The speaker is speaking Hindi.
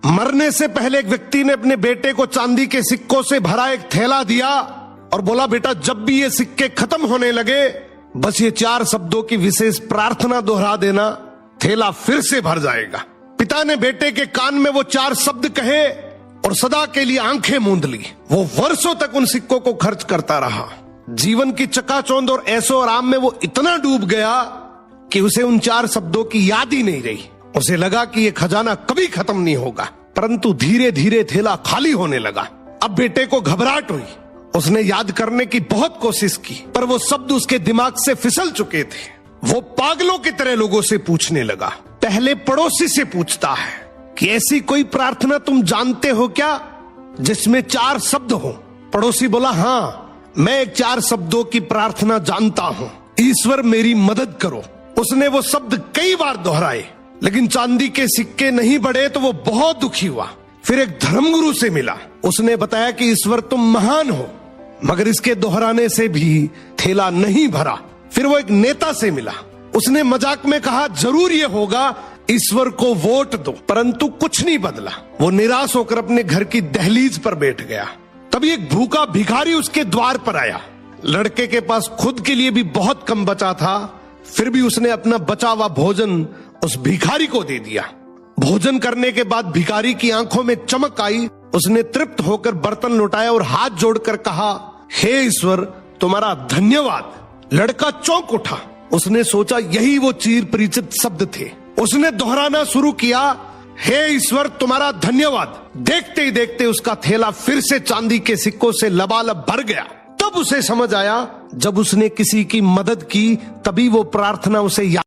मरने से पहले एक व्यक्ति ने अपने बेटे को चांदी के सिक्कों से भरा एक थैला दिया और बोला, बेटा जब भी ये सिक्के खत्म होने लगे बस ये 4 शब्दों की विशेष प्रार्थना दोहरा देना, थैला फिर से भर जाएगा। पिता ने बेटे के कान में वो 4 शब्द कहे और सदा के लिए आंखें मूंद ली। वो वर्षों तक उन सिक्कों को खर्च करता रहा। जीवन की चकाचौंध और ऐशो आराम में वो इतना डूब गया कि उसे उन 4 शब्दों की याद ही नहीं रही। उसे लगा कि ये खजाना कभी खत्म नहीं होगा, परंतु धीरे धीरे थैला खाली होने लगा। अब बेटे को घबराहट हुई। उसने याद करने की बहुत कोशिश की, पर वो शब्द उसके दिमाग से फिसल चुके थे। वो पागलों की तरह लोगों से पूछने लगा। पहले पड़ोसी से पूछता है कि ऐसी कोई प्रार्थना तुम जानते हो क्या जिसमें 4 शब्द हो? पड़ोसी बोला, हाँ मैं 4 शब्दों की प्रार्थना जानता हूँ, ईश्वर मेरी मदद करो। उसने वो शब्द कई बार दोहराए, लेकिन चांदी के सिक्के नहीं बढ़े तो वो बहुत दुखी हुआ। फिर एक धर्मगुरु से मिला। उसने बताया कि ईश्वर तुम महान हो, मगर इसके दोहराने से भी थैला नहीं भरा। फिर वो एक नेता से मिला। उसने मजाक में कहा, जरूर ये होगा, ईश्वर को वोट दो, परंतु कुछ नहीं बदला। वो निराश होकर अपने घर की दहलीज पर बैठ गया। तभी एक भूखा भिखारी उसके द्वार पर आया। लड़के के पास खुद के लिए भी बहुत कम बचा था, फिर भी उसने अपना बचा हुआ भोजन उस भिखारी को दे दिया। भोजन करने के बाद भिखारी की आंखों में चमक आई। उसने तृप्त होकर बर्तन लौटाया और हाथ जोड़कर कहा, हे ईश्वर तुम्हारा धन्यवाद। लड़का चौंक उठा। उसने सोचा यही वो चिर परिचित शब्द थे। उसने दोहराना शुरू किया, हे ईश्वर तुम्हारा धन्यवाद। देखते ही देखते उसका थैला फिर से चांदी के सिक्कों से लबालब भर गया। तब उसे समझ आया, जब उसने किसी की मदद की तभी वो प्रार्थना उसे याद